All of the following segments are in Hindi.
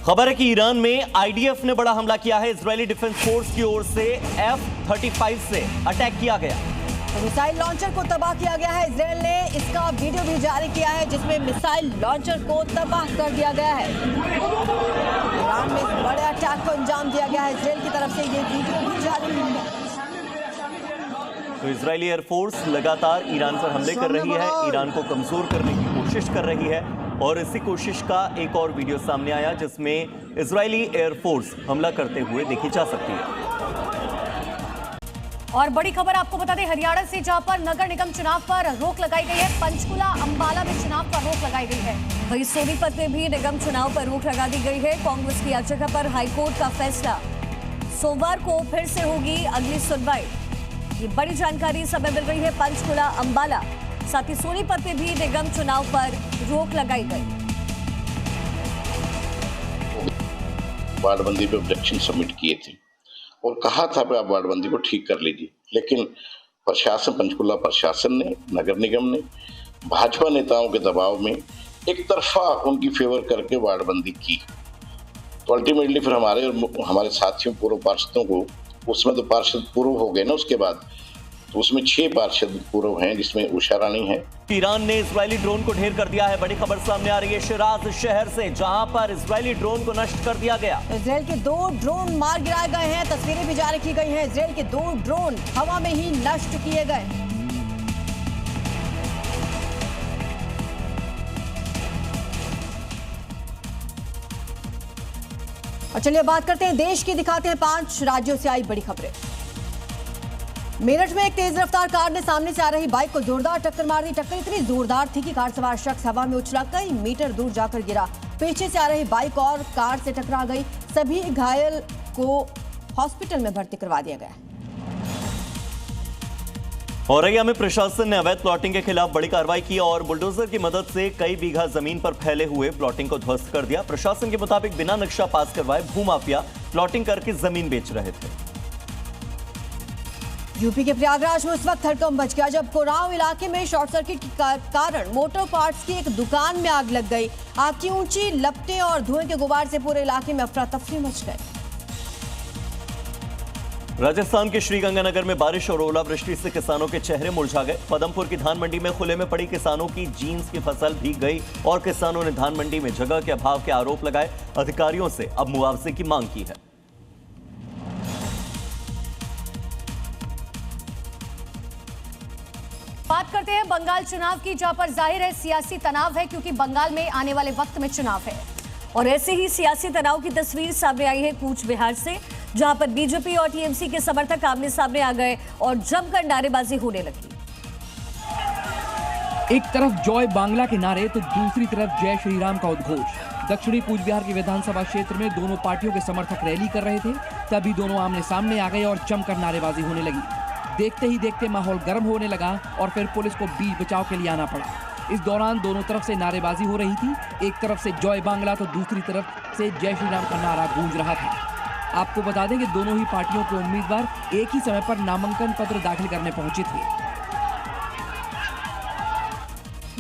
खबर है कि ईरान में आईडीएफ ने बड़ा हमला किया है। इजरायली डिफेंस फोर्स की ओर से F-35 से अटैक किया गया। मिसाइल लॉन्चर को तबाह किया गया है। इजरायल ने इसका वीडियो भी जारी किया है जिसमें मिसाइल लॉन्चर को तबाह कर दिया गया है। ईरान में इस बड़े अटैक को अंजाम दिया गया है। इजरायल की तरफ से ये वीडियो भी जारी किया गया। तो इजरायली एयरफोर्स लगातार ईरान पर हमले कर रही है, ईरान को कमजोर करने की कोशिश कर रही है और इसी कोशिश का एक और वीडियो सामने आया जिसमें इजरायली एयरफोर्स हमला करते हुए देखी जा सकती है। और बड़ी खबर आपको बता दें हरियाणा से, जहां पर नगर निगम चुनाव पर रोक लगाई गई है। पंचकुला अंबाला में चुनाव पर रोक लगाई गई है। वहीं सोनीपत में भी निगम चुनाव पर रोक लगा दी गई है। कांग्रेस की याचिका पर हाईकोर्ट का फैसला। सोमवार को फिर से होगी अगली सुनवाई। ये बड़ी जानकारी समय मिल रही है। पंचकुला अंबाला साथ ही सोनीपत में भी निगम चुनाव पर रोक लगाई गई। वार्डबंदी पे ऑब्जेक्शन सबमिट किए थे और कहा था कि आप वार्डबंदी को ठीक कर लीजिए, लेकिन प्रशासन, पंचकुला प्रशासन ने, नगर निगम ने भाजपा नेताओं के दबाव में एक तरफा उनकी फेवर करके वार्डबंदी की। तो अल्टीमेटली फिर हमारे साथियों पूर्व पार्षदों को, उसमें तो पार्षद पूर्व हो गए ना, उसके बाद तो उसमें 6 पार्षद पूर्व हैं जिसमें उषा रानी है। ईरान ने इजरायली ड्रोन को ढेर कर दिया है। बड़ी खबर सामने आ रही है शिराज शहर से, जहां पर इजरायली ड्रोन को नष्ट कर दिया गया। इजरायल के 2 ड्रोन मार गिराए गए हैं। तस्वीरें भी जारी की गई हैं। इजरायल के 2 ड्रोन हवा में ही नष्ट किए गए। और चलिए बात करते हैं देश की, दिखाते हैं 5 राज्यों से आई बड़ी खबरें। मेरठ में एक तेज रफ्तार कार ने सामने से आ रही बाइक को जोरदार टक्कर मार दी। टक्कर इतनी जोरदार थी कि कार सवार शख्स हवा में उछला कई मीटर दूर जाकर गिरा। पीछे से आ रही बाइक और कार से टकरा गई। सभी घायल को हॉस्पिटल में भर्ती करवा दिया गया। औरैया में प्रशासन ने अवैध प्लॉटिंग के खिलाफ बड़ी कार्रवाई की और बुलडोजर की मदद से कई बीघा जमीन पर फैले हुए प्लॉटिंग को ध्वस्त कर दिया। प्रशासन के मुताबिक बिना नक्शा पास करवाए भूमाफिया प्लॉटिंग करके जमीन बेच रहे थे। यूपी के प्रयागराज में उस वक्त हड़कंप मच गया जब कोरांव इलाके में शॉर्ट सर्किट के कारण मोटर पार्ट्स की एक दुकान में आग लग गई। आग की ऊंची लपटें और धुएं के गुबार से पूरे इलाके में अफरा तफरी मच गई। राजस्थान के श्रीगंगानगर में बारिश और ओलावृष्टि से किसानों के चेहरे मुरझा गए। पदमपुर की धान मंडी में खुले में पड़ी किसानों की जीन्स की फसल भीग गई और किसानों ने धान मंडी में जगह के अभाव के आरोप लगाए। अधिकारियों से अब मुआवजे की मांग की है। बात करते हैं बंगाल चुनाव की, जहां पर जाहिर है सियासी तनाव है क्योंकि बंगाल में आने वाले वक्त में चुनाव है। और ऐसे ही सियासी तनाव की तस्वीर सामने आई है कूच बिहार से, जहां पर बीजेपी और टीएमसी के समर्थक आमने सामने आ गए और जमकर नारेबाजी होने लगी। एक तरफ जय बांग्ला के नारे तो दूसरी तरफ जय श्री राम का उद्घोष। दक्षिणी कूच बिहार के विधानसभा क्षेत्र में दोनों पार्टियों के समर्थक रैली कर रहे थे, तभी दोनों आमने सामने आ गए और जमकर नारेबाजी होने लगी। देखते ही देखते माहौल गर्म होने लगा और फिर पुलिस को बीच बचाव के लिए आना पड़ा। इस दौरान दोनों तरफ से नारेबाजी हो रही थी। एक तरफ से जय बांग्ला तो दूसरी तरफ से जय श्री राम का नारा गूंज रहा था। आपको बता दें कि दोनों ही पार्टियों के उम्मीदवार एक ही समय पर नामांकन पत्र दाखिल करने पहुंचे थे।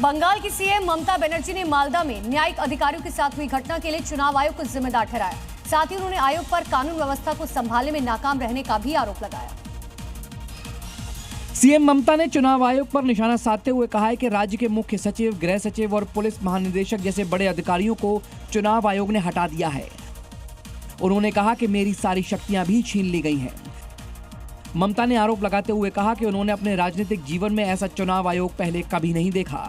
बंगाल की सीएम ममता बनर्जी ने मालदा में न्यायिक अधिकारियों के साथ हुई घटना के लिए चुनाव आयोग को जिम्मेदार ठहराया। साथ ही उन्होंने आयोग पर कानून व्यवस्था को संभालने में नाकाम रहने का भी आरोप लगाया। सीएम ममता ने चुनाव आयोग पर निशाना साधते हुए कहा है कि राज्य के मुख्य सचिव, गृह सचिव और पुलिस महानिदेशक जैसे बड़े अधिकारियों को चुनाव आयोग ने हटा दिया है। उन्होंने कहा कि मेरी सारी शक्तियां भी छीन ली गई हैं। ममता ने आरोप लगाते हुए कहा कि उन्होंने अपने राजनीतिक जीवन में ऐसा चुनाव आयोग पहले कभी नहीं देखा।